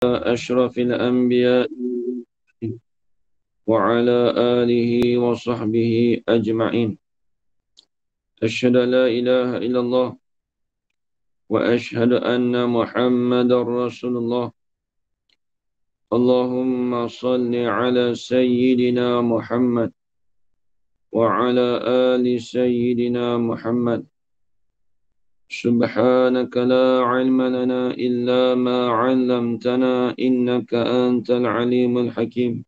أشرف الأنبياء وعلى آله وصحبه أجمعين. أشهد أن لا إله إلا الله وأشهد أن محمد رسول الله. اللهم صل على سيدنا محمد وعلى آل سيدنا محمد. سبحانك لا علم لنا إلا ما علمتنا إنك أنت العليم الحكيم.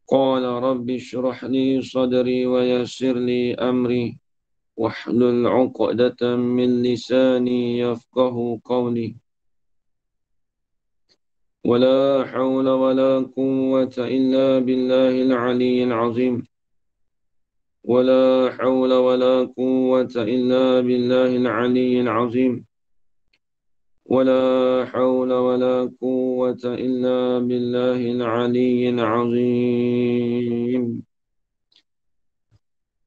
قال رب اشرح لي صدري ويسر لي أمري واحلل عقدة من لساني يفقه قولي. ولا حول ولا قوة إلا بالله العلي العظيم. ولا حول ولا قوة إلا بالله العلي العظيم. ولا حول ولا قوة إلا بالله العلي العظيم.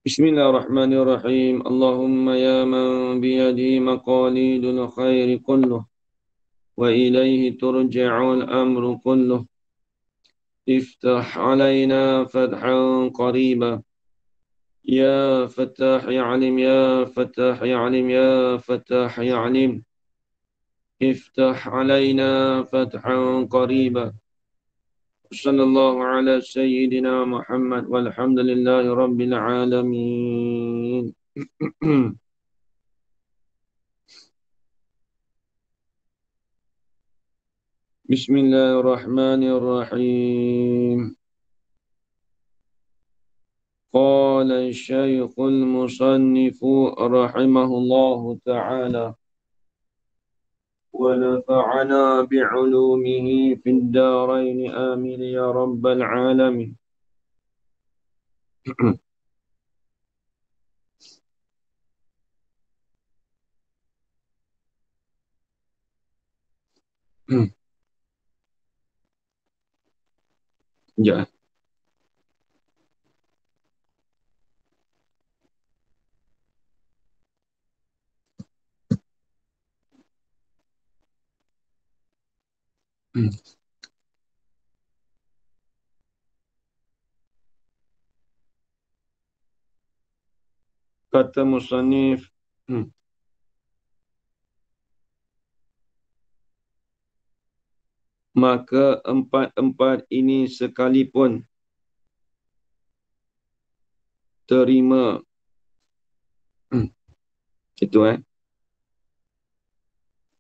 بسم الله الرحمن الرحيم. اللهم يا من بيده مقاليد الخير كله وإليه ترجع الأمر كله، افتح علينا فتحا قريبا. يا فتاح يا عليم يا فتاح يا عليم يا فتاح يا عليم، افتح علينا فتحا قريبا. صلى الله على سيدنا محمد والحمد لله رب العالمين. بسم الله الرحمن الرحيم. قال الشيخ المصنف رحمه الله تعالى ونفعنا بعلومه في الدارين آمين يا رب العالمين. Ya. Kata musannif, maka empat-empat ini sekalipun terima itu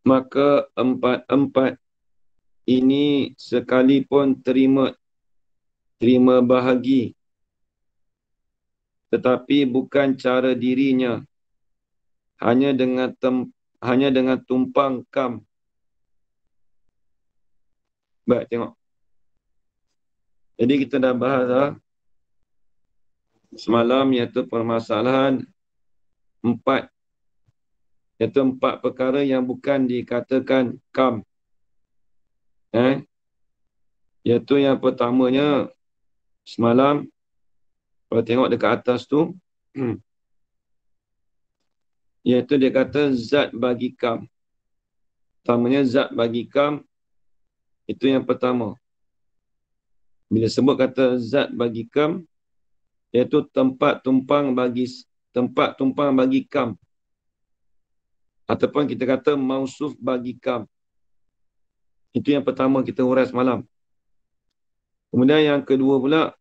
maka empat-empat ini sekalipun terima bahagi, tetapi bukan cara dirinya, hanya dengan tumpang kam. Baik, tengok. Jadi kita dah bahas semalam, iaitu permasalahan empat, iaitu empat perkara yang bukan dikatakan kam. Iaitu yang pertamanya semalam, kalau tengok dekat atas tu, iaitu dia kata zat bagi kam. Pertamanya zat bagi kam, itu yang pertama. Bila sebut kata zat bagi kam, iaitu tempat tumpang bagi kam. Ataupun kita kata mausuf bagi kam. Itu yang pertama kita urai semalam. Kemudian yang kedua pula,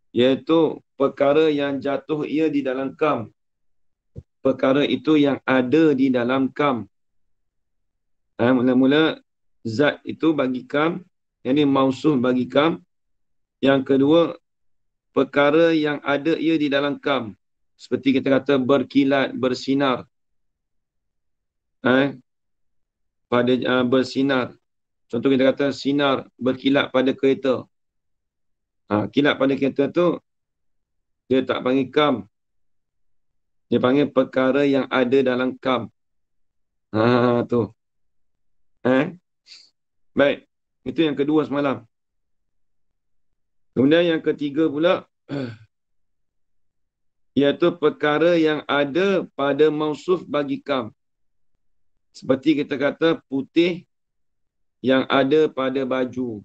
iaitu perkara yang jatuh ia di dalam kam. Perkara itu yang ada di dalam kam. Mula-mula zat itu bagi kam, yang ini mausuf bagi kam. Yang kedua, perkara yang ada ia di dalam kam. Seperti kita kata berkilat, bersinar. Bersinar. Contoh kita kata sinar, berkilat pada kereta. Kilat pada kereta tu, dia tak panggil kam. Dia panggil perkara yang ada dalam kam. Tu. Baik. Itu yang kedua semalam. Kemudian yang ketiga pula, iaitu perkara yang ada pada mausuf bagi kam. Seperti kita kata putih yang ada pada baju.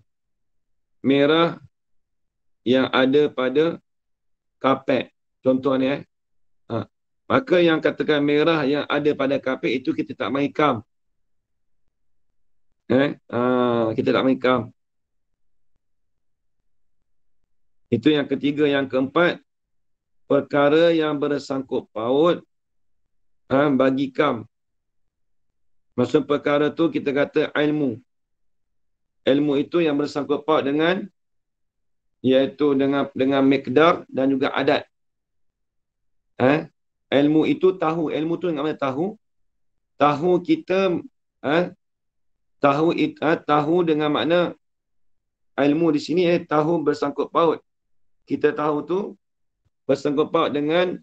Merah yang ada pada kapet. Contoh ni Maka yang katakan merah yang ada pada kapet itu kita tak main kam. Kita tak main kam. Itu yang ketiga. Yang keempat, perkara yang bersangkut paut bagi kam. Maksud perkara tu kita kata ilmu. Ilmu itu yang bersangkut paut dengan, iaitu dengan miqdar dan juga adat. Ilmu itu tahu. Ilmu tu dengan mana tahu? Tahu kita, tahu dengan makna ilmu di sini tahu bersangkut paut. Kita tahu tu bersangkut paut dengan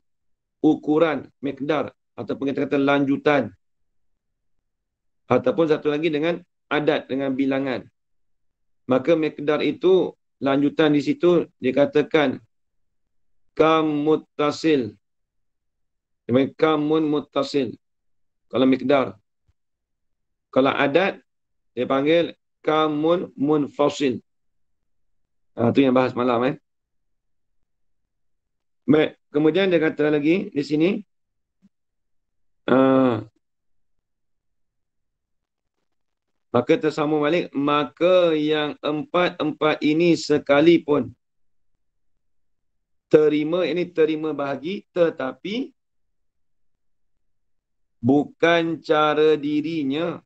ukuran, miqdar, ataupun kita kata lanjutan. Ataupun satu lagi dengan adat, dengan bilangan. Maka miqdar itu, lanjutan di situ dikatakan kam muttasil. Kamun muttasil. Kalau miqdar. Kalau adat, dia panggil kamun munfasil. Itu yang bahas malam. Baik. Kemudian dia kata lagi di sini. Maka tersambung balik. Maka yang empat-empat ini sekalipun terima, ini terima bahagi, tetapi bukan cara dirinya.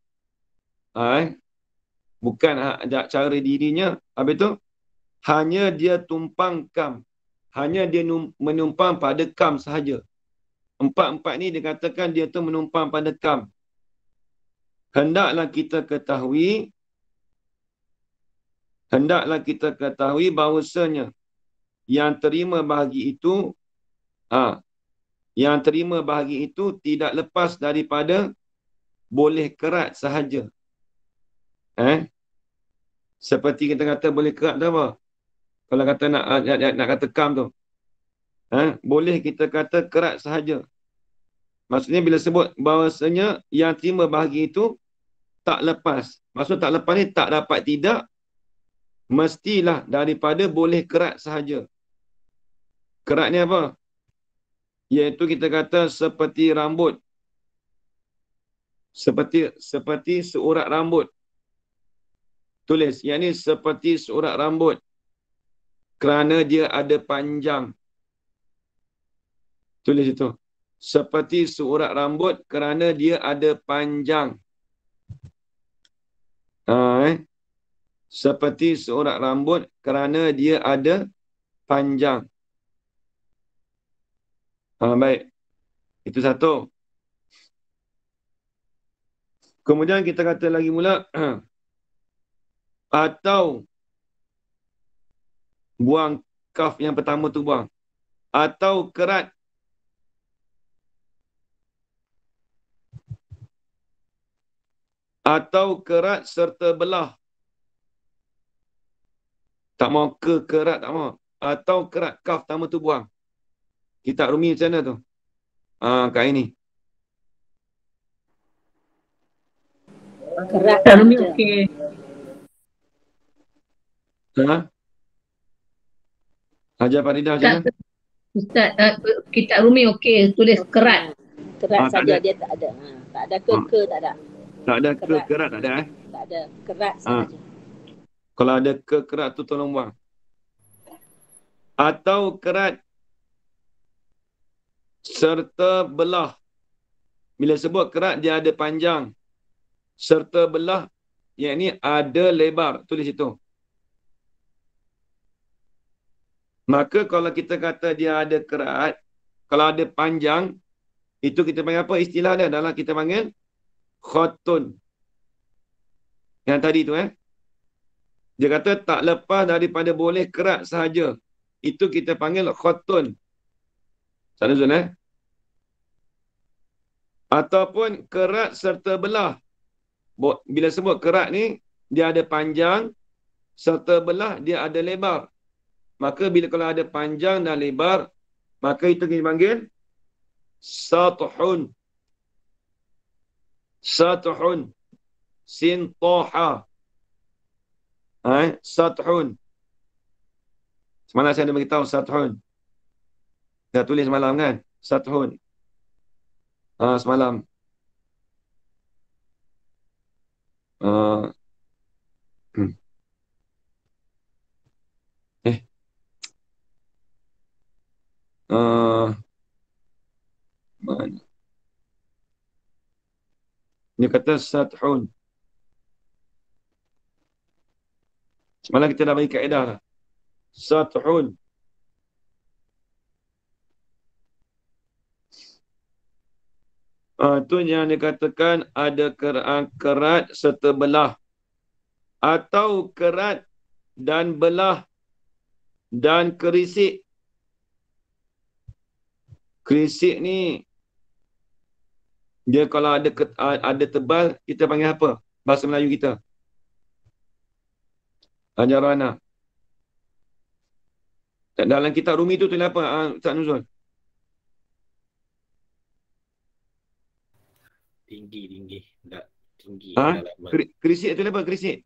Bukan cara dirinya. Habis itu, hanya dia tumpang kam. Hanya dia menumpang pada kam sahaja. Empat-empat ni dikatakan dia tu menumpang pada kam. Hendaklah kita ketahui bahawasanya yang terima bahagi itu tidak lepas daripada boleh kerat sahaja. Seperti kita kata boleh kerat tu apa? Kalau kata nak kata kam tu. Boleh kita kata kerat sahaja. Maksudnya bila sebut bahawasanya yang terima bahagi itu tak lepas. Maksud tak lepas ni tak dapat tidak, mestilah daripada boleh kerat sahaja. Kerat ni apa? Iaitu kita kata seperti rambut. Seperti seurat rambut. Tulis, yang ni seperti seurat rambut. Kerana dia ada panjang. Tulis itu. Seperti seurat rambut kerana dia ada panjang. Seperti seurat rambut kerana dia ada panjang. Baik. Itu satu. Kemudian kita kata lagi mula. Atau. Buang kaf yang pertama tu buang. Atau kerat. Atau kerat serta belah. Tak mau kerat, tak mau. Atau kerat kaf pertama tu buang. Kitab Rumi macam mana tu? Kat ini. Kerat Rumi okey. Hajar Faridah macam mana? Ustaz, kitab Rumi okey, tulis kerat. Kerat saja, dia tak ada. Tak ada ke tak ada. Tak ada kerat tak ada Tak ada, kerat saja. Kalau ada kerat tu tolong buang. Atau kerat serta belah. Bila sebut kerat dia ada panjang. Serta belah, yang ni ada lebar. Tulis itu. Maka kalau kita kata dia ada kerat, kalau ada panjang, itu kita panggil apa istilah dia? Dalam kita panggil khatun. Yang tadi tu Dia kata tak lepas daripada boleh kerat sahaja. Itu kita panggil khatun. Sana Zul Ataupun kerat serta belah. Bila sebut kerat ni, dia ada panjang, serta belah dia ada lebar. Maka bila kalau ada panjang dan lebar, maka itu kita panggil satuhun. Satuhun. Sintoha. Sathun. Semalam saya ada beritahu sathun. Dah tulis semalam kan? Sathun. Semalam. Uh, hmm. Mana? Dia kata sathun. Semalam kita dah bagi kaedah lah. Sathun. Itu yang dikatakan ada kerat serta belah. Atau kerat dan belah dan kerisik. Kerisik ni, dia kalau ada tebal, kita panggil apa? Bahasa Melayu kita. Ajarana. Dalam kitab Rumi tu tulis apa, Ustaz Nuzul? Tinggi. Tak tinggi. Kerisik tu apa? Kerisik?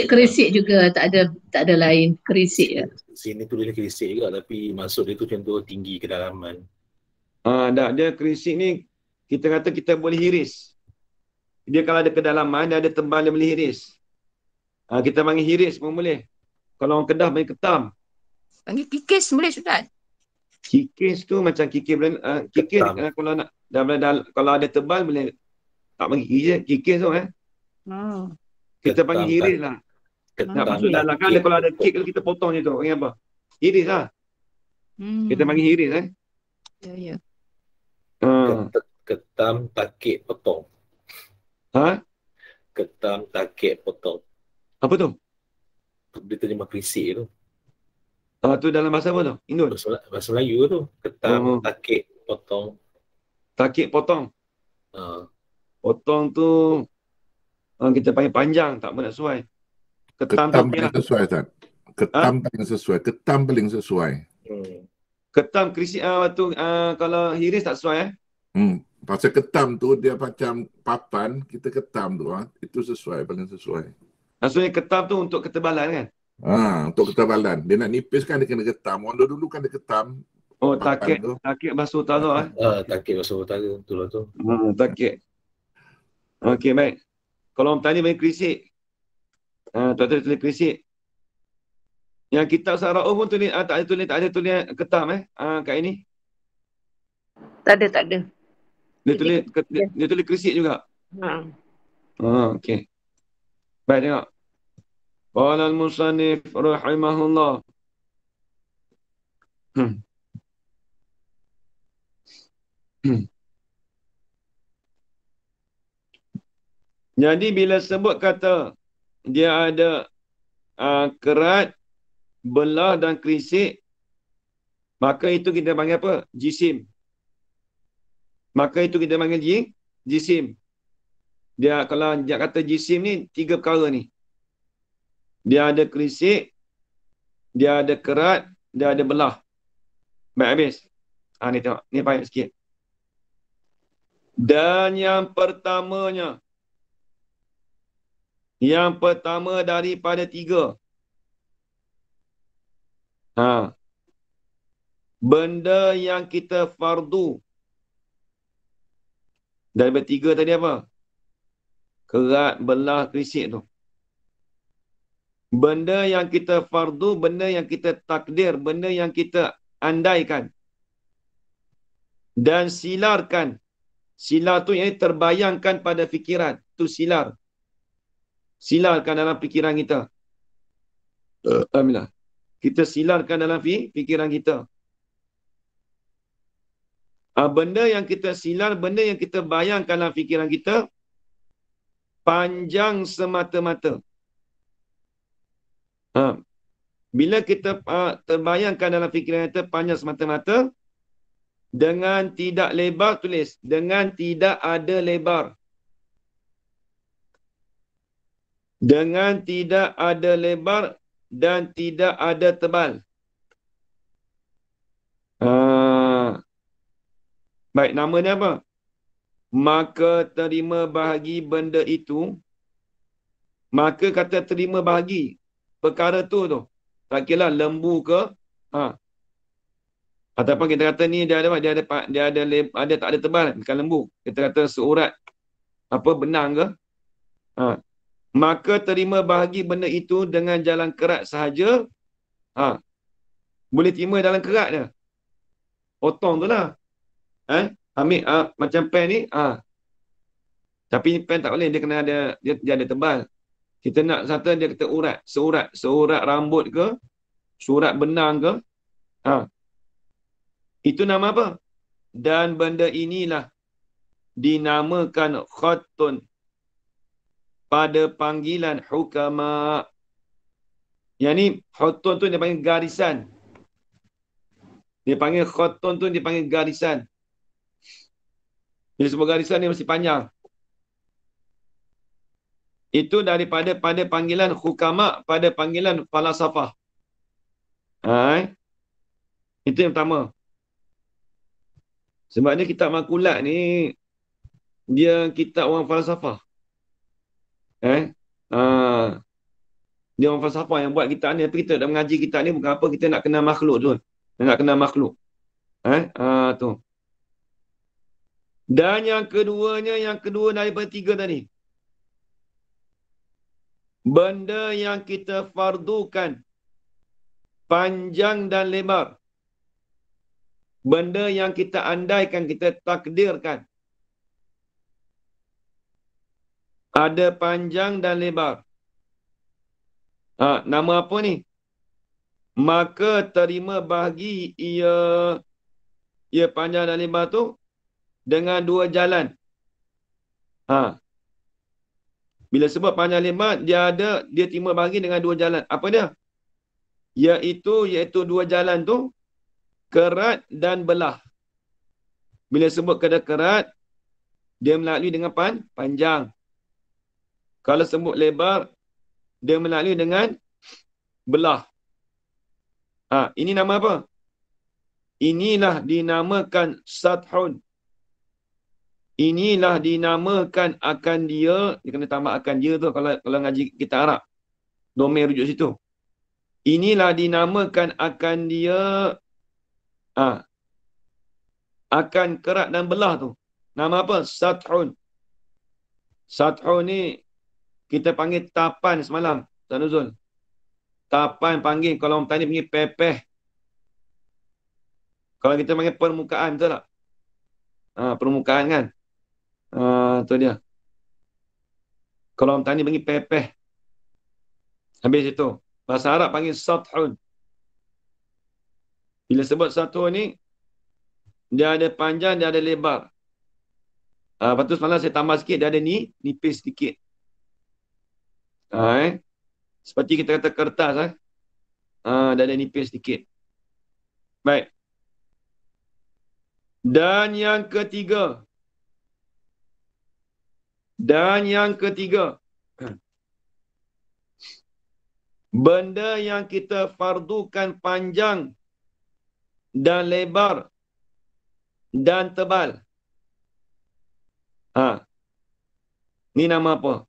Kerisik juga tak ada lain. Kerisik je. Sini tulis kerisik juga, tapi maksud dia tu contoh tinggi kedalaman. Dia kerisik ni, kita kata kita boleh hiris. Dia kalau ada kedalaman, dia ada tebal, dia boleh hiris. Kita panggil hiris pun boleh. Kalau orang Kedah panggil ketam. Panggil kikis boleh, Ustaz? Kikis tu macam kikis. Kikis kalau nak, kalau ada tebal boleh. Tak panggil kikis tu Kita panggil hiris lah. Nak masuk dalam kan, kalau ada kek kita potong je tu. Panggil apa? Hiris lah. Kita panggil hiris Ya. Ketam takik potong. Ketam takik potong. Apa tu? Dia terjemah kerisik tu. Tu dalam bahasa apa tu? Indon? Bahasa Melayu tu. Ketam takik potong. Takik potong. Potong tu kita panggil panjang, tak pernah sesuai. Ketam paling sesuai, Ustaz. Ketam paling sesuai. Ketam kerisik tu kalau hiris tak sesuai Pasal ketam tu dia macam papan, kita ketam tu itu sesuai, paling sesuai. Maksudnya ketam tu untuk ketebalan kan? Untuk ketebalan. Dia nak nipis kan dia kena ketam. Orang dulu kan dia ketam. Takik basuh utara Takik basuh utara, betul lah tu. Takik. Okey, baik. Kalau orang tanya bagi kerisik. Tuan-tuan tulis kerisik. Yang kitab Sara'uf pun tulis, tak ada tulis ketam kat ini. Tak ada. Dia tulis kerisik juga. Okey. Baik, tengok. Qala al-musannif rahimahullah. Jadi bila sebut kata dia ada kerat, belah dan kerisik, maka itu kita panggil apa? Jisim. Maka itu kita panggil jisim. Dia kalau dia kata jisim ni, 3 perkara ni. Dia ada kerisik, dia ada kerat, dia ada belah. Baik, habis. Ni tengok. Ni payah sikit. Dan yang pertama daripada 3. Benda yang kita fardu. Daripada 3 tadi apa? Kerat, belah, kerisik tu. Benda yang kita fardu, benda yang kita takdir, benda yang kita andaikan. Dan silarkan. Silar tu yang terbayangkan pada fikiran. Tu silar. Silarkan dalam fikiran kita. Alhamdulillah. Kita silarkan dalam fikiran kita. Benda yang kita silar, benda yang kita bayangkan dalam fikiran kita, panjang semata-mata. Bila kita terbayangkan dalam fikiran kita panjang semata-mata, dengan tidak lebar, tulis. Dengan tidak ada lebar. Dengan tidak ada lebar dan tidak ada tebal. Baik, namanya apa? Maka terima bahagi benda itu. Maka kata terima bahagi perkara tu. Tak kira lembu ke. Ataupun kita kata ni dia ada apa? Dia tak ada tebal, bukan lembu. Kita kata seurat benang ke. Maka terima bahagi benda itu dengan jalan kerat sahaja. Boleh terima dalam kerat dia. Potong tu lah. Ambil macam pen ni. Tapi pen tak boleh. Dia kena ada, dia ada tebal. Kita nak satu dia kata urat. Seurat rambut ke. Surat benang ke. Itu nama apa? Dan benda inilah dinamakan khattun pada panggilan hukama. Yang ni khattun tu dia panggil garisan. Dia panggil khattun tu dia panggil garisan. Dia sebut garisan ni mesti panjang. Itu daripada pada panggilan hukama pada panggilan falasafah. Itu yang pertama. Sebabnya kitab makulat ni dia kitab orang falsafah. Dia orang falsafah yang buat kitab ni. Tapi kita dah mengaji kitab ni bukan apa kita nak kenal makhluk tu. Nak kenal makhluk. Tu. Dan yang kedua daripada tiga tadi. Benda yang kita fardukan panjang dan lebar. Benda yang kita andaikan, kita takdirkan. Ada panjang dan lebar. Nama apa ni? Maka terima bahagi ia panjang dan lebar tu dengan dua jalan. Bila sebut panjang lebar, dia terima bahagi dengan dua jalan. Apa dia? Iaitu dua jalan tu kerat dan belah. Bila sebut kata kerat, dia melalui dengan panjang. Kalau sebut lebar, dia melalui dengan belah. Ini nama apa? Inilah dinamakan sathun. Inilah dinamakan akan dia kena tambah akan dia tu kalau ngaji kita Arab. Domain rujuk situ. Inilah dinamakan akan dia akan kerat dan belah tu. Nama apa? Sathun. Sathun ni kita panggil tapan semalam. Tuan Nuzul. Tapan panggil, kalau orang tani panggil pepeh. Kalau kita panggil permukaan, betul tak? Permukaan kan? Tu dia. Kalau orang tani panggil pepeh. Habis itu. Bahasa Arab panggil sathun. Bila sebut sathun ni, dia ada panjang, dia ada lebar. Lepas tu semalam saya tambah sikit, dia ada nipis sikit. Seperti kita kata kertas. Dia ada nipis sikit. Baik. Dan yang ketiga. Benda yang kita fardukan panjang dan lebar dan tebal. Ni nama apa?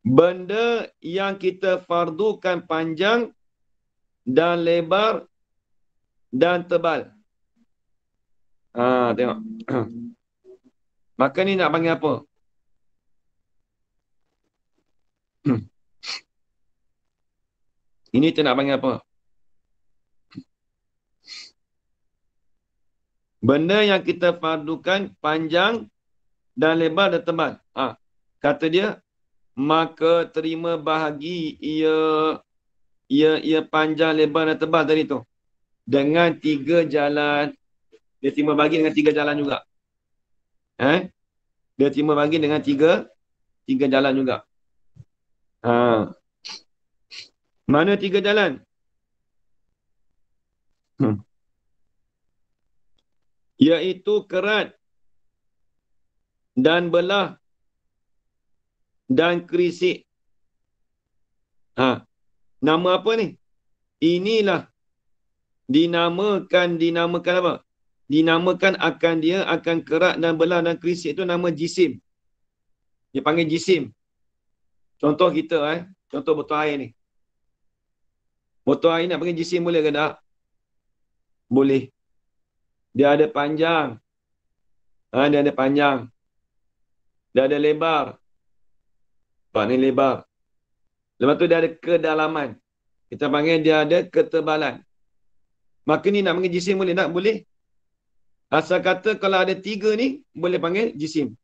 Benda yang kita fardukan panjang dan lebar dan tebal. Tengok. Maka ni nak panggil apa? Ini kita nak panggil apa? Benda yang kita fardukan panjang dan lebar dan tebal. Kata dia, maka terima bahagi ia panjang, lebar dan tebal tadi tu. Dengan 3 jalan. Dia terima bahagi dengan 3 jalan juga. Dia terima bahagi dengan 3 jalan juga. Mana 3 jalan? Iaitu kerat dan belah dan kerisik. Nama apa ni? Inilah dinamakan apa? Dinamakan akan dia akan kerat dan belah dan kerisik itu nama jisim. Dia panggil jisim. Contoh kita, contoh botol air ni. Botol air nak panggil jisim boleh ke tak? Boleh. Dia ada panjang. Dia ada panjang. Dia ada lebar. Nampak ni lebar. Lepas tu dia ada kedalaman. Kita panggil dia ada ketebalan. Maka ni nak panggil jisim boleh tak? Boleh. Asal kata kalau ada 3 ni, boleh panggil jisim.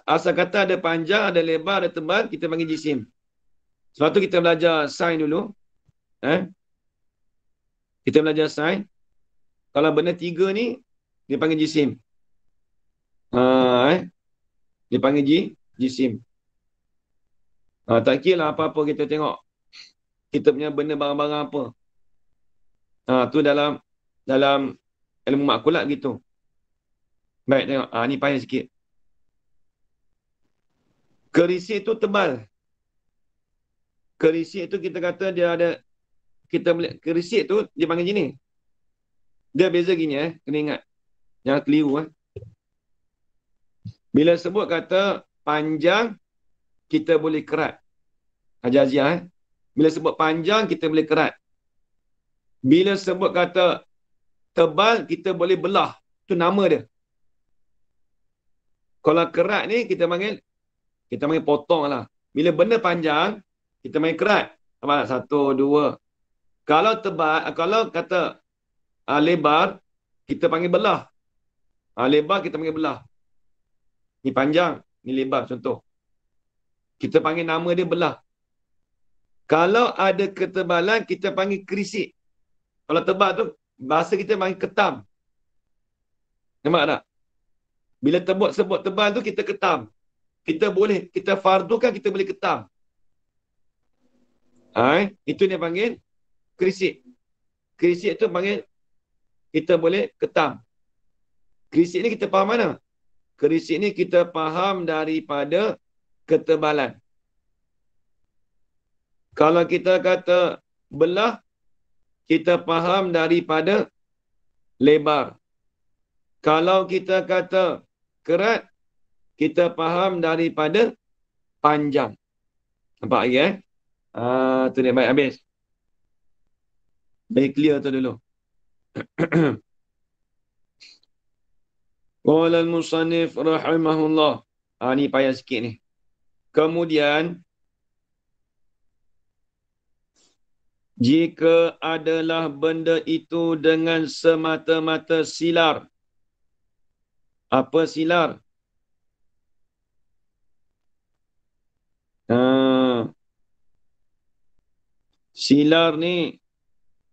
Asal kata ada panjang, ada lebar, ada tebal, kita panggil jisim. Sebab tu kita belajar sains dulu. Kita belajar sains. Kalau benda 3 ni, dia panggil jisim. Dia panggil jisim. Tak kira lah apa-apa kita tengok. Kita punya benda barang-barang apa. Tu dalam ilmu makulat gitu. Baik, tengok. Ni payah sikit. Kerisik tu tebal. Kerisik tu kita kata dia ada, kita boleh, kerisik tu dia panggil gini. Dia beza gini, kena ingat. Jangan keliru, Bila sebut kata panjang, kita boleh kerat. Ajar-ajar, Bila sebut panjang, kita boleh kerat. Bila sebut kata tebal, kita boleh belah. Itu nama dia. Kalau kerat ni, kita panggil potong lah. Bila benda panjang, kita panggil kerat. Apa? 1, 2. Kalau tebal, kalau kata lebar, kita panggil belah. Lebar, kita panggil belah. Ni panjang, ni lebar contoh. Kita panggil nama dia belah. Kalau ada ketebalan, kita panggil kerisik. Kalau tebal tu, bahasa kita panggil ketam. Nampak tak? Bila sebut tebal tu, kita ketam. Kita fardukan, kita boleh ketam. Itu dia panggil kerisik. Kerisik tu panggil, kita boleh ketam. Kerisik ni kita faham mana? Kerisik ni kita faham daripada ketebalan. Kalau kita kata belah, kita faham daripada lebar. Kalau kita kata kerat, kita faham daripada panjang. Nampak lagi, tu dia, baik habis. Baik clear tu dulu. Qala al-musannif rahimahullah. Ni payah sikit ni. Kemudian, jika adalah benda itu dengan semata-mata silar. Apa silar? Silar ni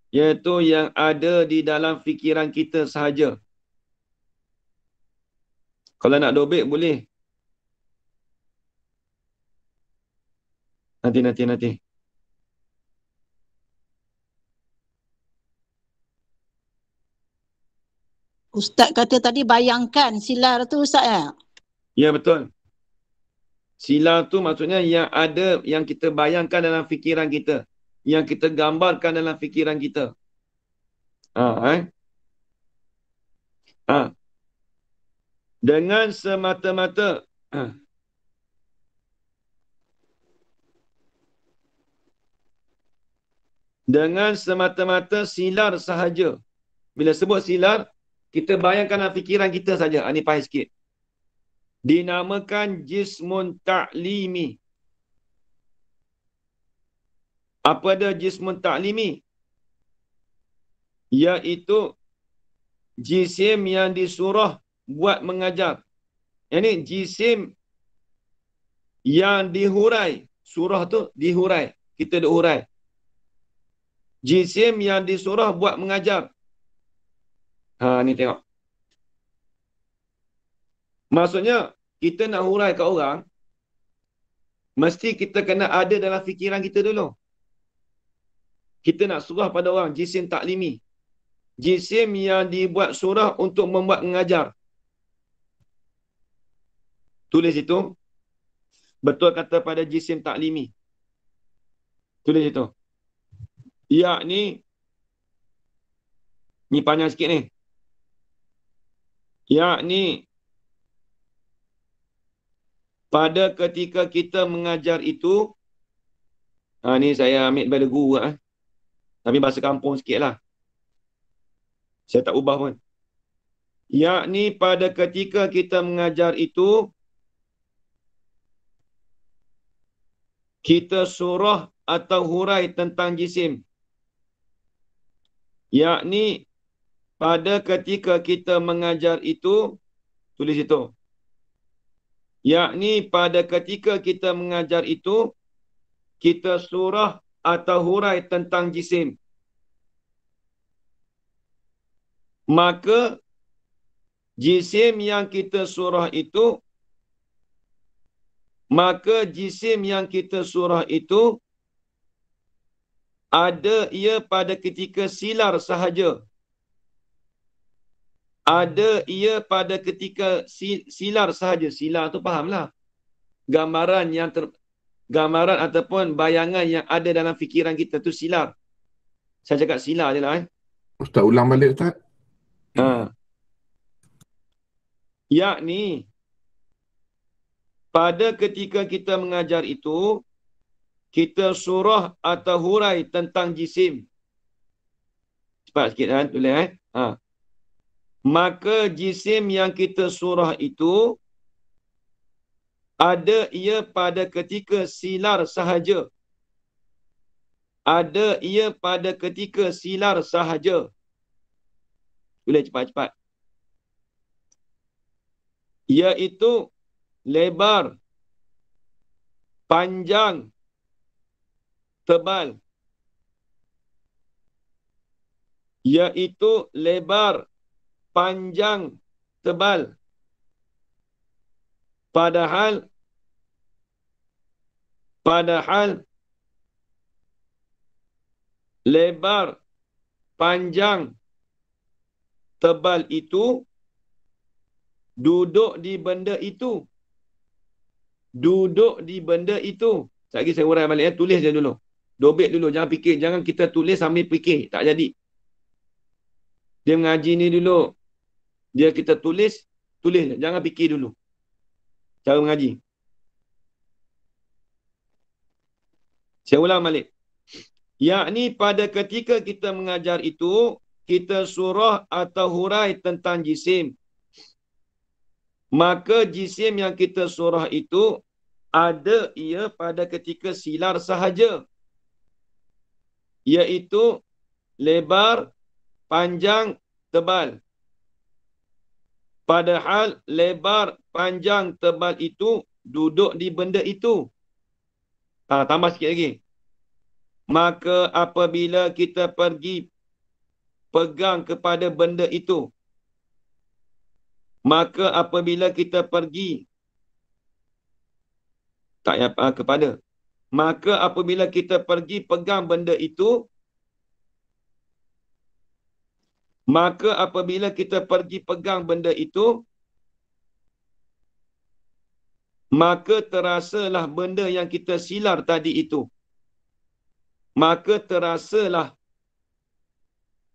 iaitu yang ada di dalam fikiran kita sahaja. Kalau nak dobek boleh. Nanti. Ustaz kata tadi bayangkan silar tu Ustaz ya? Ya, betul. Silar tu maksudnya yang ada, yang kita bayangkan dalam fikiran kita. Yang kita gambarkan dalam fikiran kita. Dengan semata-mata dengan semata-mata silar sahaja. Bila sebut silar, kita bayangkan dalam fikiran kita saja. Ini payah sikit. Dinamakan jismun ta'limi. Apa dia jismun ta'limi? Iaitu jisim yang disuruh buat mengajar. Ini jisim yang dihurai. Surah tu dihurai. Kita duk hurai. Jisim yang disuruh buat mengajar. Ni tengok. Maksudnya, kita nak hurai kat orang, mesti kita kena ada dalam fikiran kita dulu. Kita nak surah pada orang, jisim taklimi. Jisim yang dibuat surah untuk membuat mengajar. Tulis itu. Betul kata pada jisim taklimi. Tulis itu. Yakni, ni panjang sikit ni. Yakni, pada ketika kita mengajar itu, ni saya ambil daripada guru tapi bahasa kampung sikit lah. Saya tak ubah pun. Yakni pada ketika kita mengajar itu, kita surah atau hurai tentang jisim. Yakni pada ketika kita mengajar itu, tulis itu. Yakni pada ketika kita mengajar itu, kita surah atau hurai tentang jisim. Maka jisim yang kita surah itu, ada ia pada ketika silar sahaja. Ada ia pada ketika silar sahaja. Silar tu fahamlah. Gambaran ataupun bayangan yang ada dalam fikiran kita tu silar. Saya cakap silar je lah. Ustaz ulang balik Ustaz. Yakni pada ketika kita mengajar itu, kita surah atau hurai tentang jisim. Cepat sikit tulis Maka jisim yang kita surah itu, ada ia pada ketika silar sahaja. Ada ia pada ketika silar sahaja. Boleh cepat-cepat. Iaitu lebar, panjang, tebal. Iaitu lebar, panjang, tebal. Padahal lebar, panjang, tebal itu duduk di benda itu. Duduk di benda itu. Sekali lagi saya urai balik tulis je dulu. Dobek dulu, jangan fikir. Jangan kita tulis sambil fikir. Tak jadi. Dia mengaji ni dulu. Dia kita tulis je. Jangan fikir dulu. Cara mengaji. Saya ulang balik. Yakni pada ketika kita mengajar itu, kita surah atau hurai tentang jisim. Maka jisim yang kita surah itu, ada ia pada ketika silar sahaja. Iaitu lebar, panjang, tebal. Padahal lebar, panjang, tebal itu duduk di benda itu. Tambah sikit lagi. Maka apabila kita pergi pegang kepada benda itu, maka apabila kita pergi maka apabila kita pergi pegang benda itu, maka apabila kita pergi pegang benda itu, maka terasalah benda yang kita silar tadi itu. Maka terasalah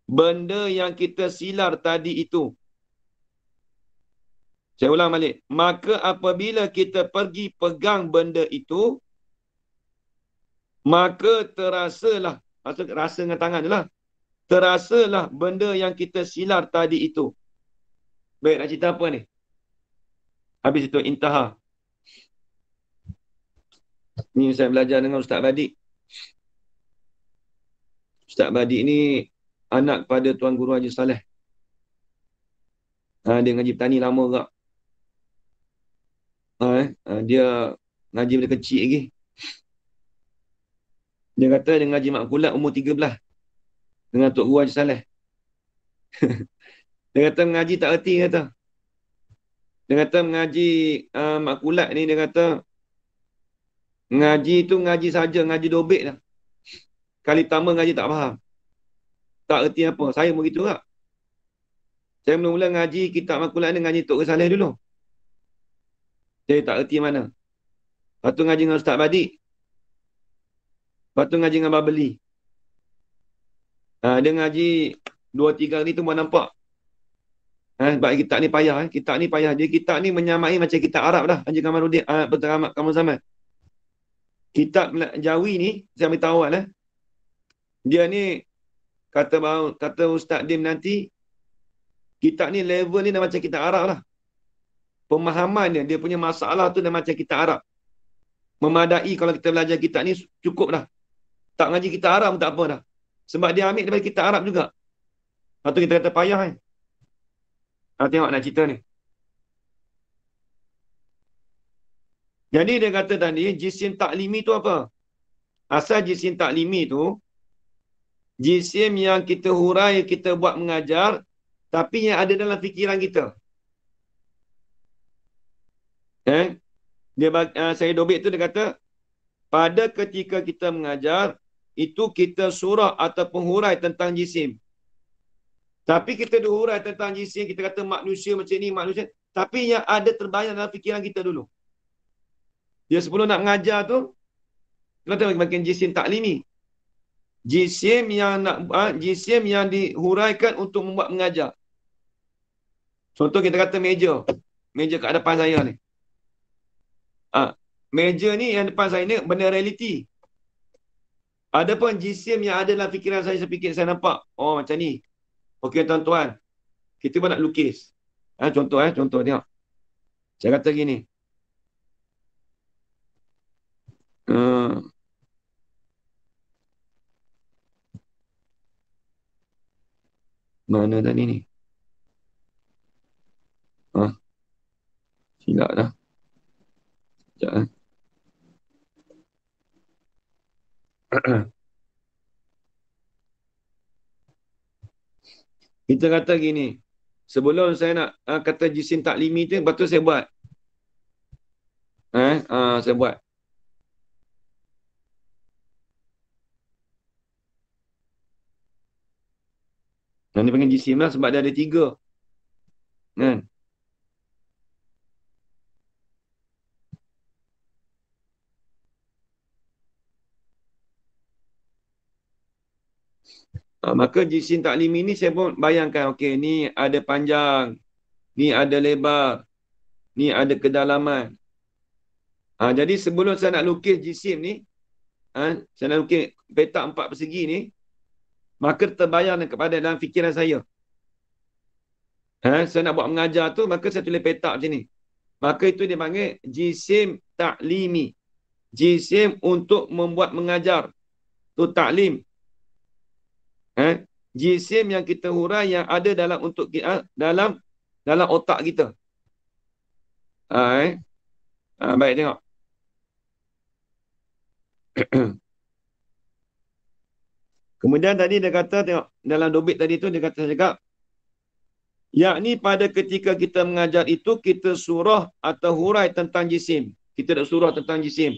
benda yang kita silar tadi itu. Saya ulang balik. Maka apabila kita pergi pegang benda itu, maka terasalah, maksud rasa dengan tangan je lah. Terasalah benda yang kita silar tadi itu. Baik, nak cerita apa ni? Habis itu intaha. Ni saya belajar dengan Ustaz Badik. Ustaz Badik ni anak pada Tuan Guru Haji Saleh. Dia ngaji petani lama juga. Dia ngaji bila kecil lagi. Dia kata dia ngaji makkulat umur 13 dengan Tok Guru Haji Saleh. Dia kata mengaji tak erti kata. Dia kata mengaji makkulat ni, dia kata ngaji tu ngaji saja, ngaji dobek lah. Kali pertama ngaji tak faham. Tak erti apa. Saya pun gitu tak. Saya mula-mula ngaji kitab makkulat ni ngaji Tok Guru Saleh dulu. Saya tak erti mana. Lepas tu ngaji dengan Ustaz Badik. Lepas tu ngaji dengan Babeli. Dia ngaji 2-3 hari tu baru nampak. Sebab kitab ni payah. Kitab ni payah. Dia kitab ni menyamai macam kitab Arab dah. Haji Kamaluddin. Betul kamu zaman. Kitab Jawi ni, saya beritahu awal. Dia ni, kata Ustaz Dim nanti, kitab ni level ni dah macam kitab Arab lah. Pemahaman dia punya masalah tu dah macam kitab Arab. Memadai kalau kita belajar kitab ni cukup dah. Tak ngaji kitab Arab pun tak apa dah. Sebab dia ambil daripada kitab Arab juga. Lepas tu kita kata payah kan. Tengok nak cerita ni. Jadi dia kata tadi, jisim taklimi tu apa? Asal jisim taklimi tu, jisim yang kita hurai, kita buat mengajar, tapi yang ada dalam fikiran kita. Saya Dobik tu dia kata, pada ketika kita mengajar, itu kita surah ataupun hurai tentang jisim. Tapi kita hurai tentang jisim, kita kata manusia macam ni, manusia. Tapi yang ada terbayang dalam fikiran kita dulu. Dia sebelum nak mengajar tu, kita makin jisim taklimi. Jisim yang dihuraikan untuk membuat mengajar. Contoh kita kata meja. Meja kat depan saya ni. Meja ni yang depan saya ni benda realiti. Ada pun jisim yang ada dalam fikiran saya fikir, saya nampak. Oh macam ni. Okey tuan-tuan. Kita pun nak lukis. Contoh tengok. Saya kata gini. Mana tadi ni? Silap dah. Sekejap. Kita kata gini. Sebelum saya nak kata jisim taklimi tu, lepas tu saya buat. Saya buat. Yang ni panggil jisim lah sebab dia ada 3. Kan? Maka jisim taklimi ni saya pun bayangkan, okey ni ada panjang, ni ada lebar, ni ada kedalaman. Jadi sebelum saya nak lukis jisim ni, saya nak lukis petak 4 persegi ni, maka terbayang kepada dalam fikiran saya. Saya nak buat mengajar tu, maka saya tulis petak macam ni. Maka itu dia panggil jisim taklimi. Jisim untuk membuat mengajar. Tu taklim. Jisim yang kita hurai yang ada dalam untuk dalam otak kita. Baik tengok. Kemudian tadi dia kata, tengok dalam Dobik tadi tu dia kata cakap, yakni pada ketika kita mengajar itu kita surah atau hurai tentang jisim. Kita dah surah tentang jisim.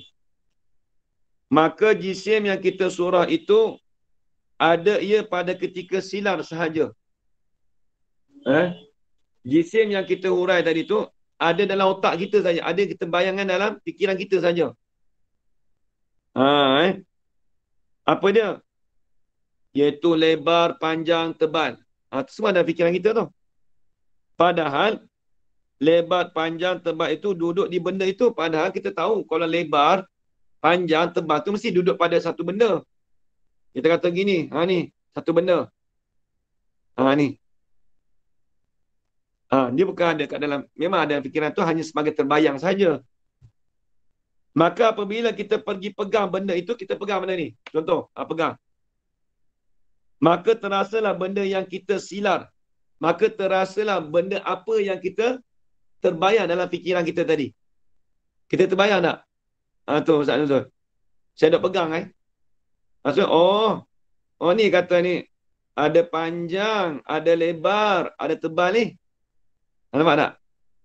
Maka jisim yang kita surah itu ada ia pada ketika silar sahaja. Jisim yang kita hurai tadi tu ada dalam otak kita saja, ada kita bayangan dalam fikiran kita saja. Apa dia? Iaitu lebar, panjang, tebal. Semua dalam fikiran kita tu. Padahal lebar, panjang, tebal itu duduk di benda itu. Padahal kita tahu kalau lebar, panjang, tebal tu mesti duduk pada satu benda. Kita kata gini, ni satu benda. Ni. Dia bukan ada kat dalam, memang ada fikiran tu hanya sebagai terbayang saja. Maka apabila kita pergi pegang benda itu, kita pegang benda ni. Contoh, pegang. Maka terasalah benda yang kita silar. Maka terasalah benda apa yang kita terbayang dalam fikiran kita tadi. Kita terbayang tak? Tu Ustaz Nuzul. Saya dah pegang Maksud, ni kata ni. Ada panjang, ada lebar, ada tebal ni. Nampak tak?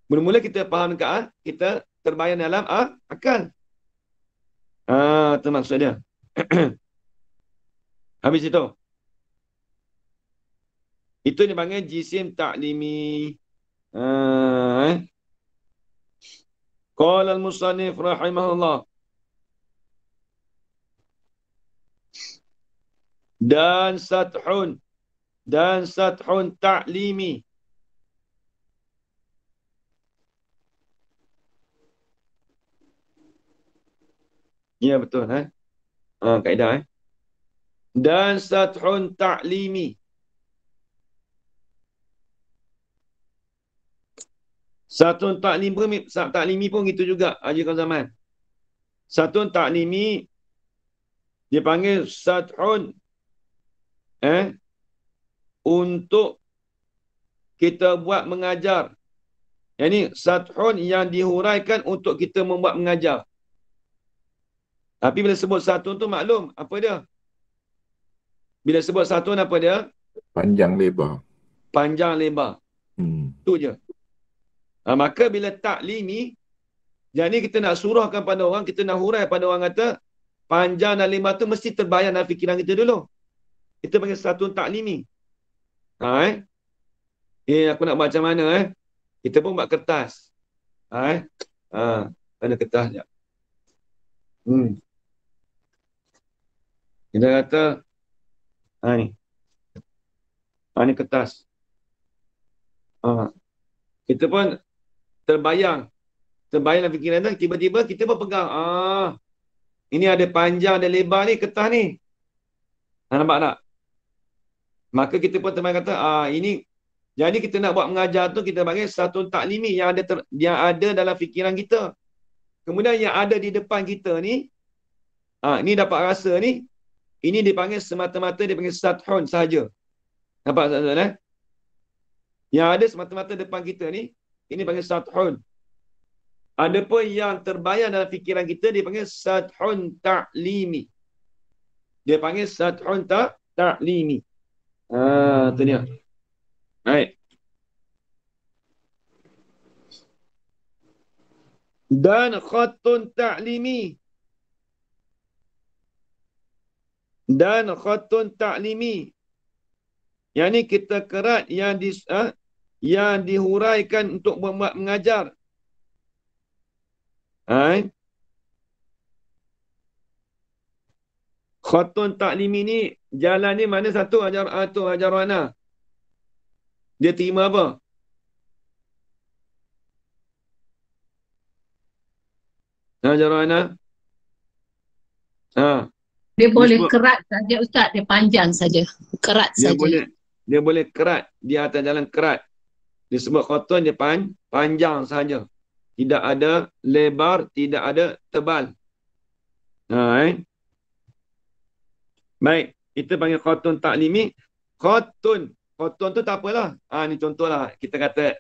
Mula-mula kita faham dekat kita terbayang dalam akal. Itu maksud dia. Habis itu. Itu dipanggil jisim taklimi. Qala al-musannif rahimahullah. Dan sathun taklimi. Ya, betul. Kaedah. Dan sathun ta'limi. Sathun ta'limi pun gitu juga, Haji Qazaman. Sathun ta'limi, dia panggil sathun untuk kita buat mengajar. Yang ni sathun yang dihuraikan untuk kita membuat mengajar. Tapi bila sebut sathun tu maklum apa dia? Bila sebut sathun apa dia? Panjang lebar. Panjang lebar. Tu je. Maka bila taklimi, jadi kita nak surahkan pada orang, kita nak hurai pada orang kata, panjang dan lebar tu mesti terbayang dalam fikiran kita dulu. Kita panggil sathun taklimi. Aku nak buat macam mana Kita pun buat kertas. Ada kertas je. Kita kata, ni kertas. Kita pun terbayang dalam fikiran tu, tiba-tiba kita pun pegang. Ini ada panjang dan lebar ni, kertas ni. Nampak tak? Maka kita pun terbayang kata, ini. Jadi kita nak buat mengajar tu, kita panggil sathun taklimi yang ada dalam fikiran kita. Kemudian yang ada di depan kita ni, ni dapat rasa ni, ini dipanggil semata-mata, dipanggil sathun sahaja. Nampak tak? Yang ada semata-mata depan kita ni, ini panggil sathun. Adapun yang terbayang dalam fikiran kita, dipanggil sathun ta'limi. Dia panggil sathun ta'limi. Tu dia. Baik. Dan khatun ta'limi. Dan khatun ta'limi. Yang ni kita kerat yang dihuraikan untuk membuat mengajar. Khatun ta'limi ni, jalan ni mana satu Hajar Wana? Dia terima apa? Hajar Wana? Dia boleh kerat saja Ustaz, dia panjang saja. Kerat saja. Dia boleh kerat di atas jalan kerat. Disebut khatun dia panjang saja. Tidak ada lebar, tidak ada tebal. Baik, kita panggil khatun ta'limi. Khatun tu tak apalah. Ni contohlah. Kita kata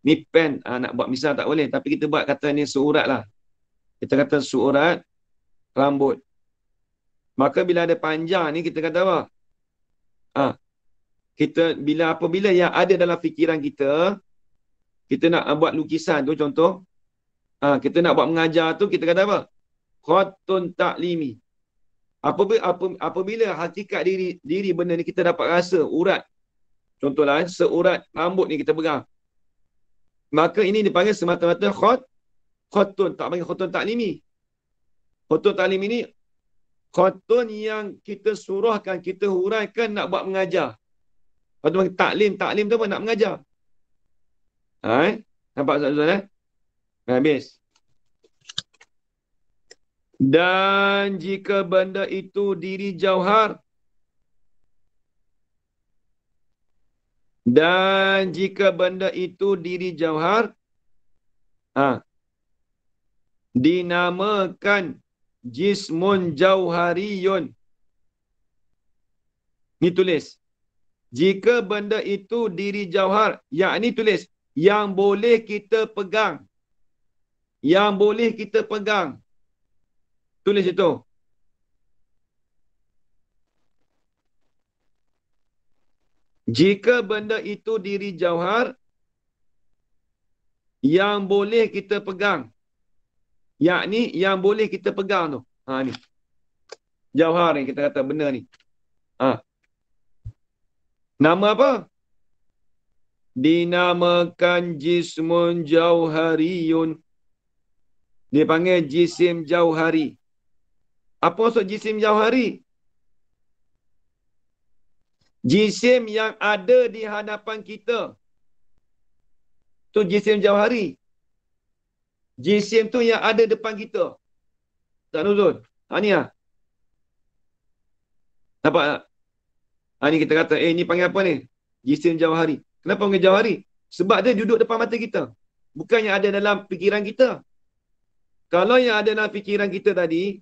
ni pen, nak buat misal tak boleh, tapi kita buat kata ni seurat lah. Kita kata seurat rambut. Maka bila ada panjang ni kita kata apa? Apabila yang ada dalam fikiran kita, kita nak buat lukisan tu contoh, kita nak buat mengajar tu, kita kata apa? Khatun ta'limi. Apabila hakikat diri benda ni kita dapat rasa urat, contohlah seurat rambut ni kita pegang, maka ini dipanggil semata-mata khatun, tak panggil khatun ta'limi. Khatun ta'limi ni khatun yang kita surahkan, kita huraikan nak buat mengajar. Lepas tu panggil taklim tu apa? Nak mengajar. Nampak tak? Habis. Dan jika benda itu diri jauhar, dinamakan jismun jauhariyun. Ni tulis. Jika benda itu diri jauhar, yakni tulis yang boleh kita pegang. Yang boleh kita pegang. Tulis itu. Jika benda itu diri jauhar, yang boleh kita pegang. Yakni yang boleh kita pegang tu. Ni. Jauhar ni kita kata benda ni. Nama apa? Dinamakan jismun jauhariyun. Dia panggil jisim jauhari. Apa maksud jisim jauhari? Jisim yang ada di hadapan kita. Tu jisim jauhari. Jisim tu yang ada depan kita. tak nuzul. Ni lah. Nampak tak? Ni kita kata, ni panggil apa ni? Jisim jawhari. Kenapa panggil jawhari? Sebab dia duduk depan mata kita. Bukan yang ada dalam fikiran kita. Kalau yang ada dalam fikiran kita tadi,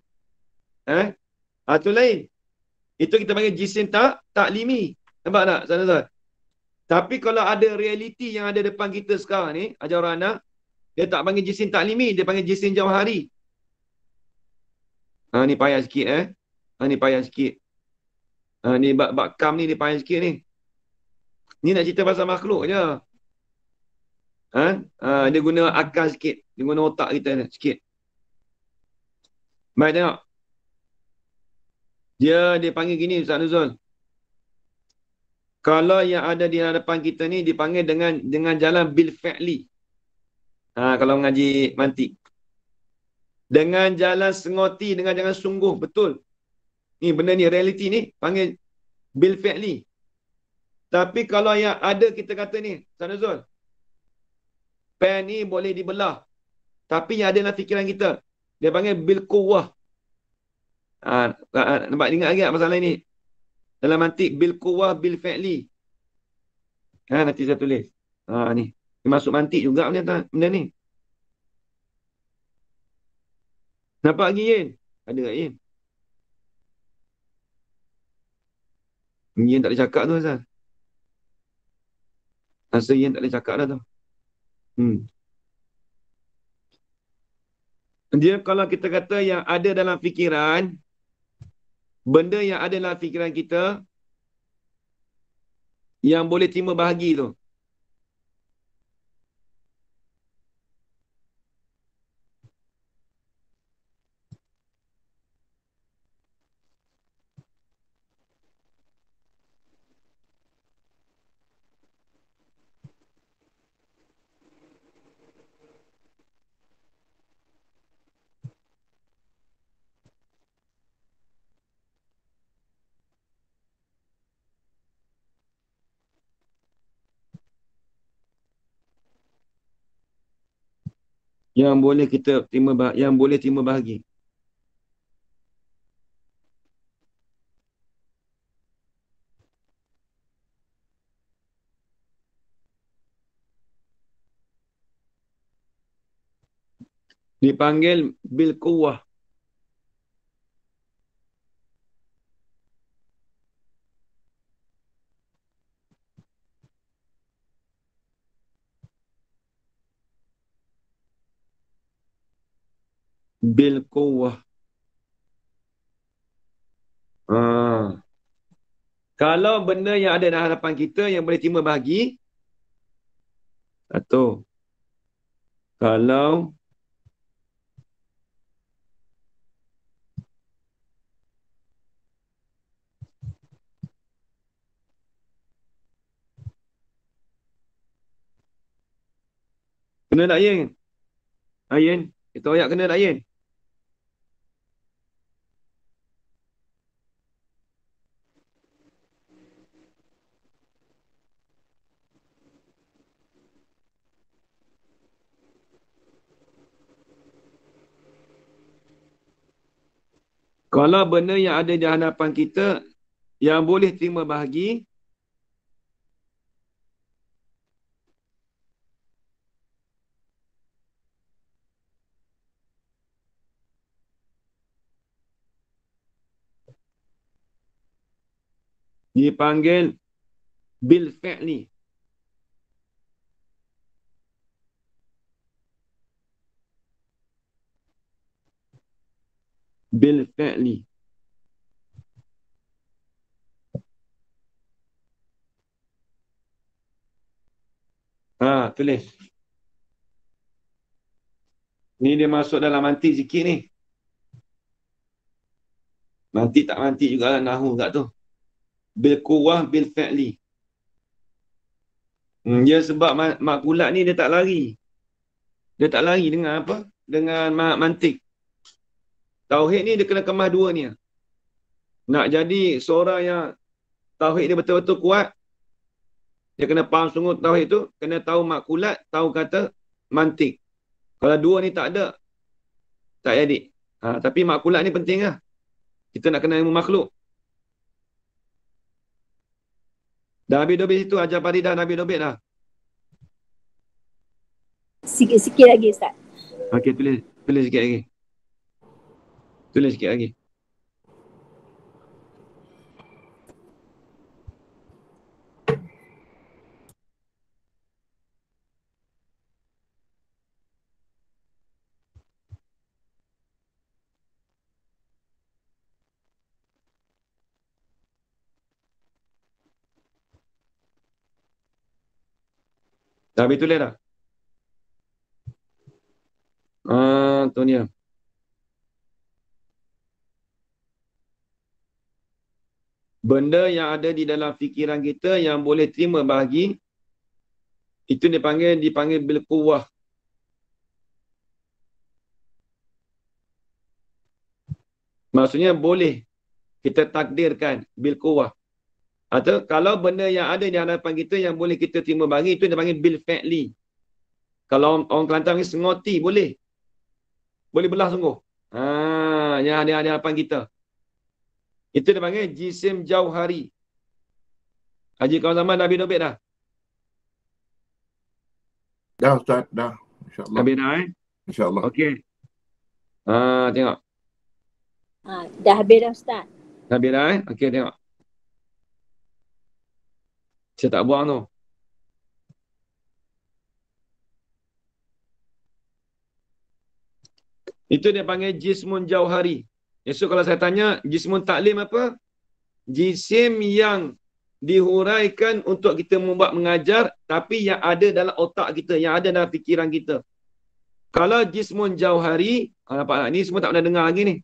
itu lain. Itu kita panggil jisim taklimi. Nampak tak? Tuan-tuan? Tapi kalau ada realiti yang ada depan kita sekarang ni, ajar orang anak, dia tak panggil jisim taklimi, dia panggil jisim jawhari. Ni payah sikit ni payah sikit. Ni bab kam ni payah sikit ni. Ni nak cerita pasal makhluk je. Dia guna akal sikit, dia guna otak kita ni sikit. Baik tengok. Dia panggil gini Ustaz Nuzul. Kalau yang ada di hadapan kita ni dipanggil dengan jalan bil fi'li. Kalau mengaji mantik. Dengan jalan sengoti, dengan jalan sungguh, betul. Ni benda ni, realiti ni, panggil bil fi'li. Tapi kalau yang ada kita kata ni, Ustaz Nuzul, pen ni boleh dibelah. Tapi yang ada dalam fikiran kita, dia panggil bil quwwah. Nampak ingat lagi tak masalah ni? Dalam mantik bil quwwah bil fi'li. Nanti saya tulis. Ni. Dia masuk mantik juga benda ni. Nampak lagi Yin? Ada tak Yin? Yin tak boleh cakap tu Azal. Rasa Yin tak boleh cakap dah tu. Dia kalau kita kata yang ada dalam fikiran, benda yang ada dalam fikiran kita yang boleh terima bahagi tu. Yang boleh kita terima yang boleh terima bahagi. Dipanggil bil quwwah. Bil quwwah. Kalau benda yang ada dalam hadapan kita yang boleh terima bahagi, satu. Kalau kena tak Yin? Yin? Kita royak kena tak Yin? Kalau benda yang ada di hadapan kita yang boleh terima bahagi, dipanggil bil fi'li. Bil fi'li. Tulis. Ni dia masuk dalam mantik sikit ni. Mantik tak mantik juga lah, nahu kat tu. Bil quwwah bil fi'li. Dia sebab makulat ni dia tak lari. Dia tak lari dengan apa? Dengan mantik. Tauhid ni dia kena kemas dua ni. Nak jadi seorang yang tauhid dia betul-betul kuat, dia kena faham sungguh tauhid tu, kena tahu makulat, tahu kata mantik. Kalau dua ni tak ada, tak jadi. Tapi makulat ni penting lah. Kita nak kenal ilmu makhluk. Dah habis dobit situ, ajar Faridah dah habis dobit dah. Sikit-sikit lagi Ustaz. Okey, tulis sikit lagi. Tulis sikit lagi. Dah habis tulis dah? Tu ni. Benda yang ada di dalam fikiran kita yang boleh terima bahagi, itu dipanggil bil quwwah. Maksudnya boleh kita takdirkan bil quwwah. Atau kalau benda yang ada di hadapan kita yang boleh kita terima bahagi, itu dipanggil bil fi'li. Kalau orang Kelantan ni sengoti, boleh. Boleh belah sungguh. Yang ada di hadapan kita. Itu dipanggil jisim jauhari. Haji kawan zaman dah habis dobit dah? Dah Ustaz, dah. InsyaAllah. Habis dah InsyaAllah. Okey. Tengok. Dah habis dah Ustaz. Dah habis dah Okey, tengok. Saya tak buang tu. Itu dia panggil jismun jauhari. Esok kalau saya tanya, jismun taklim apa? Jisim yang dihuraikan untuk kita membuat mengajar, tapi yang ada dalam otak kita, yang ada dalam fikiran kita. Kalau jismun jauhari, nampak tak? Ni semua tak pernah dengar lagi ni.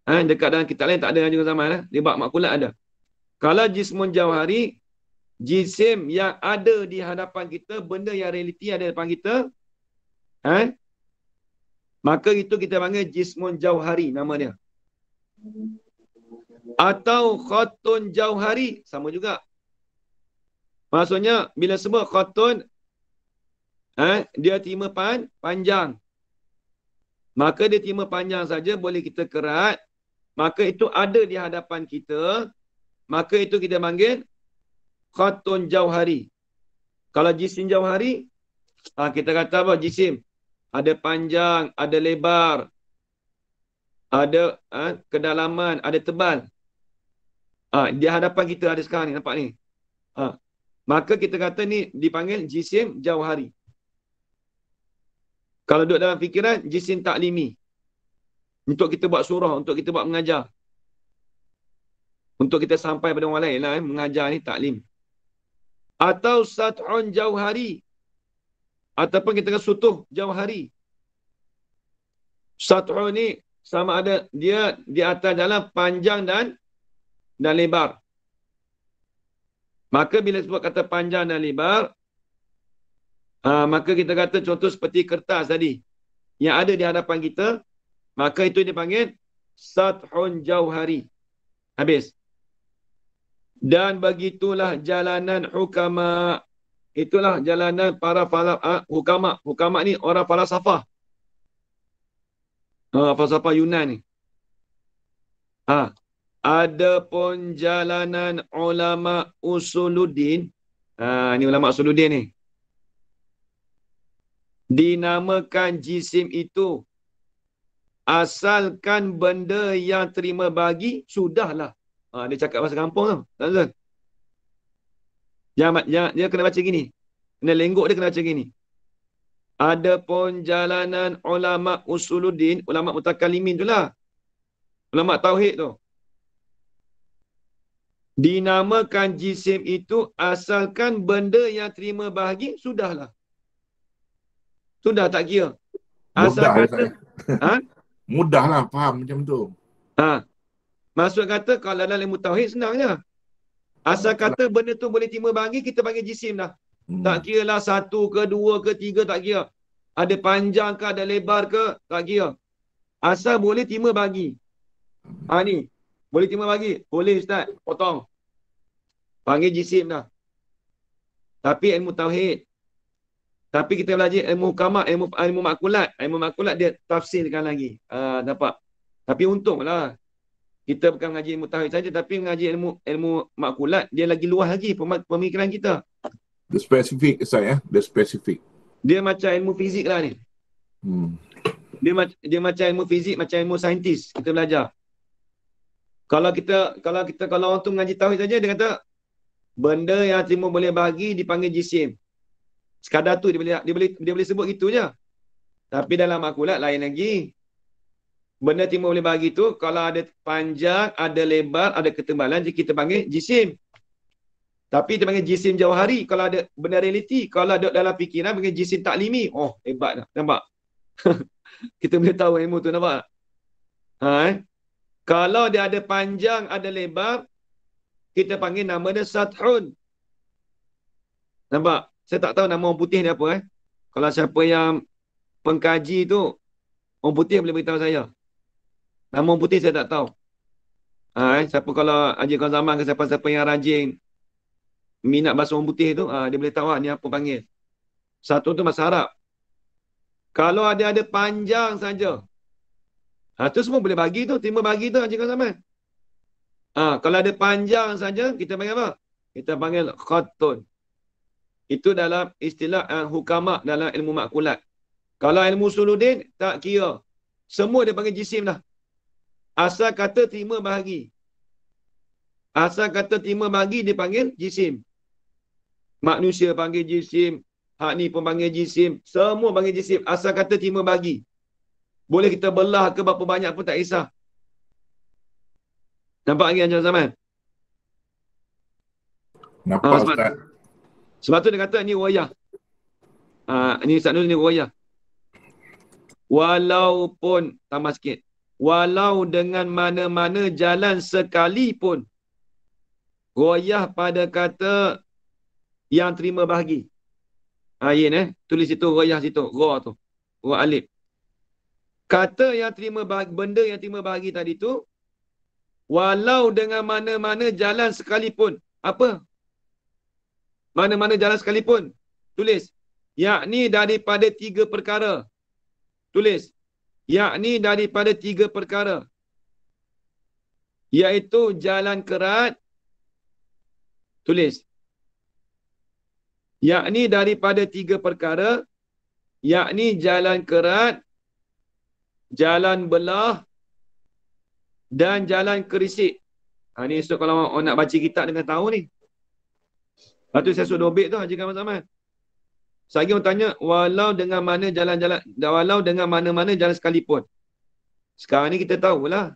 Dekat dalam kitab lain tak ada juga zaman. Di bab makulat ada. Kalau jismun jauhari, jisim yang ada di hadapan kita, benda yang realiti ada di depan kita, maka itu kita panggil jismun jauhari, nama dia. Atau khatun jauhari, sama juga. Maksudnya, bila sebut khatun, dia terima panjang. Maka dia terima panjang saja, boleh kita kerat. Maka itu ada di hadapan kita. Maka itu kita panggil khatun jauhari. Kalau jisim jauhari, kita kata apa? Jisim. Ada panjang, ada lebar, ada kedalaman, ada tebal. Di hadapan kita ada sekarang ni, nampak ni. Maka kita kata ni dipanggil jisim jauhari. Kalau duduk dalam fikiran, jisim taklimi. Untuk kita buat surah, untuk kita buat mengajar. Untuk kita sampai pada orang lain lah, mengajar ni taklim. Atau sat'un jauhari. Ataupun kita kata sutuh jauhari. Sat'un ni sama ada dia di atas jalan panjang dan lebar. Maka bila sebut kata panjang dan lebar, maka kita kata contoh seperti kertas tadi yang ada di hadapan kita, maka itu dipanggil sathun jauhari. Habis. Dan begitulah jalanan hukama. Itulah jalanan para hukama. Hukama ni orang falsafah. Falsafah Yunan ni. Adapun jalanan ulama usuluddin. Ni ulama usuluddin ni. Dinamakan jisim itu. Asalkan benda yang terima bagi, sudahlah. Dia cakap bahasa kampung tau. Tak. Dia kena baca gini. Kena lenggok dia kena baca gini. Adapun jalanan ulama usuluddin, ulama mutakalimin tu lah. Ulama tauhid tu. Dinamakan jisim itu asalkan benda yang terima bahagi, sudahlah. Sudah tak kira. Asal kata mudahlah faham macam tu. Maksud kata kalau dalam ilmu tauhid senangnya. Asal kata benda tu boleh terima bahagi, kita panggil jisim dah. Tak kira lah 1 ke 2 ke 3, tak kira. Ada panjang ke, ada lebar ke, tak kira. Asal boleh terima bahagi. Ni. Boleh terima bahagi? Boleh Ustaz, potong. Panggil jisim dah. Tapi ilmu tauhid. Tapi kita belajar ilmu hukama, ilmu makulat. Ilmu makulat dia tafsirkan lagi. Nampak? Tapi untunglah kita bukan mengaji ilmu tauhid saja, tapi mengaji ilmu makulat, dia lagi luas lagi pemikiran kita. Dia spesifik, saya. Dia spesifik. Dia macam ilmu fizik lah ni. Dia macam ilmu fizik, macam ilmu saintis. Kita belajar. Kalau orang tu mengaji tauhid saja, dia kata benda yang timur boleh bahagi dipanggil jisim. Sekadar tu dia boleh sebut gitu je. Tapi dalam makulat lain lagi. Benda timur boleh bahagi tu kalau ada panjang, ada lebar, ada ketebalan, jadi kita panggil jisim. Tapi kita panggil jisim jauhari kalau ada benda realiti. Kalau ada dalam fikiran panggil jisim taklimi. Oh, hebat dah. Nampak? Kita boleh tahu ilmu tu, nampak? Kalau dia ada panjang, ada lebar, kita panggil nama dia sathun. Nampak? Saya tak tahu nama orang putih ni apa. Kalau siapa yang pengkaji tu, orang putih boleh beritahu saya. Nama orang putih saya tak tahu. Siapa kalau Haji Kawan Zaman ke siapa-siapa yang rajin minat bahasa orang putih tu, dia boleh tahu ni apa panggil. Satu tu bahasa Arab. Kalau ada panjang saja, tu semua boleh bagi tu, timur bagi tu Haji Kawan Zaman. Kalau ada panjang saja, kita panggil apa? Kita panggil khattun. Itu dalam istilah hukama dalam ilmu makulat. Kalau ilmu suludin, tak kira. Semua dia panggil jisim dah. Asal kata terima bahagi. Asal kata terima bahagi, dia panggil jisim. Manusia panggil jisim. Hak ni pun panggil jisim. Semua panggil jisim. Asal kata terima bahagi. Boleh kita belah ke berapa banyak pun tak kisah. Nampak lagi Haji Zaman? Nampak Ustaz. Sebab tu dia kata ni ruwayah. Ni Ustaz Nur ni ruwayah. Walaupun, tambah sikit. Walau dengan mana-mana jalan sekalipun. Ruwayah pada kata yang terima bahagi. Tulis itu ruwayah situ. Ra tu. Ra alif. Kata yang terima bahagi, benda yang terima bahagi tadi tu, walau dengan mana-mana jalan sekalipun. Apa? Mana-mana jalan sekalipun. Tulis. Yakni daripada 3 perkara. Tulis. Yakni daripada 3 perkara. Iaitu jalan kerat. Tulis. Yakni daripada 3 perkara. Yakni jalan kerat, jalan belah, dan jalan kerisik. Ni esok kalau orang nak baca kitab dengan tahu ni. Lepas tu saya suruh dobit tu Haji Kawan Zaman. Lagi orang tanya, walau dengan mana jalan-jalan, walau dengan mana-mana jalan sekalipun. Sekarang ni kita tahulah.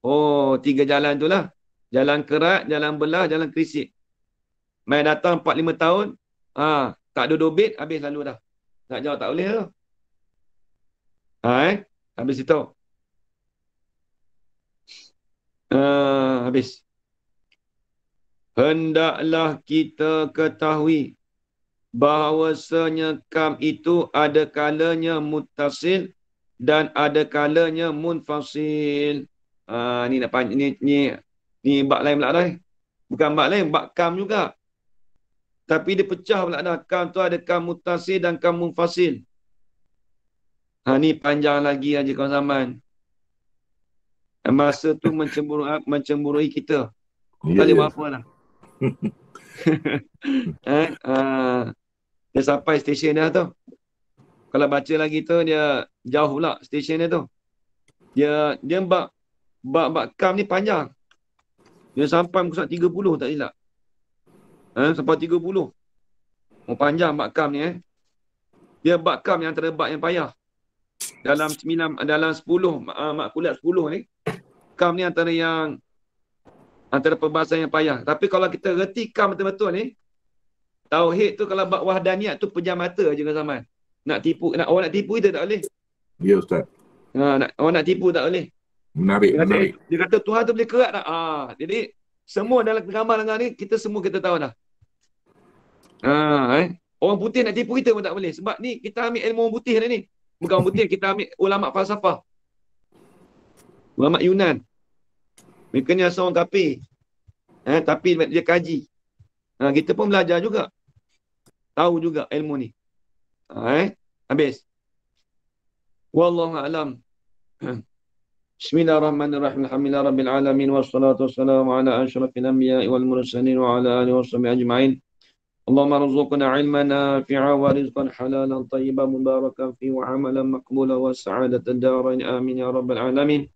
Oh, 3 jalan tu lah. Jalan kerat, jalan belah, jalan kerisik. Main datang 4-5 tahun, tak ada dobit, habis lalu dah. Nak jawab tak boleh lah. Habis itu. Habis. Hendaklah kita ketahui bahawasanya kam itu ada kalanya muttasil dan ada kalanya munfasil. Ni nak ni bab lain pula dah. Bukan bab lain, bab kam juga. Tapi dia pecah pula dah. Kam tu ada kam muttasil dan kam munfasil. Ni panjang lagi Haji Kawan Zaman. Masa tu mencemburui kita. Tak boleh buat apa lah. Dia sampai stesen dia tu. Kalau baca lagi tu, dia jauh pula stesen dia tu. Dia bab kam ni panjang. Dia sampai muka 30 tak silap. Sampai 30. Panjang bab kam ni. Dia bab kam yang antara bab yang payah. Dalam 10 makulat 10 ni, kam ni antara perbahasan yang payah. Tapi kalau kita reti kam betul-betul ni, tauhid tu kalau bab wahdaniyat tu pejam mata je ke zaman. Orang nak tipu kita tak boleh. Ya Ustaz. Orang nak tipu tak boleh. Menarik. Dia kata Tuhan tu boleh kerat tak? Jadi semua dalam gambar dengan ni kita semua kita tahu dah. Orang putih nak tipu kita pun tak boleh. Sebab ni kita ambil ilmu orang putih ni. Bukan orang putih, kita ambil ulama falsafah. Ulama Yunan. Mereka ni asal orang kafir. Tapi dia kaji. Kita pun belajar juga. Tahu juga ilmu ni. Habis. Wallahu a'lam. Bismillahirrahmanirrahim. Alhamdulillah rabbil alamin wassalatu wassalamu ala asyrafil anbiya'i wal mursalin wa ala alihi washabihi ajma'in. Allahumma rzuqna ilman nafi'a wa rizqan halalan tayyiban mubarakan fi wa amalan maqbulan wa sa'adatan darain amin ya rabbal alamin.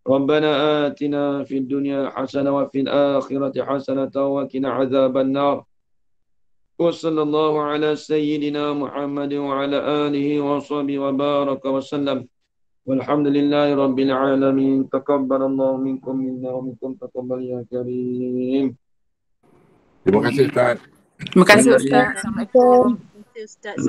Rabbana atina fid dunya hasanah wa fil akhirati hasanah wa qina adzaban nar. Wa sallallahu ala sayyidina Muhammad wa ala alihi wa sahbihi wa baraka wa sallam. Walhamdulillahi rabbil alamin. Taqabbalallahu minkum minna wa minkum taqabbal ya karim. Terima kasih Ustaz. Terima kasih Ustaz. Assalamualaikum. Ustaz.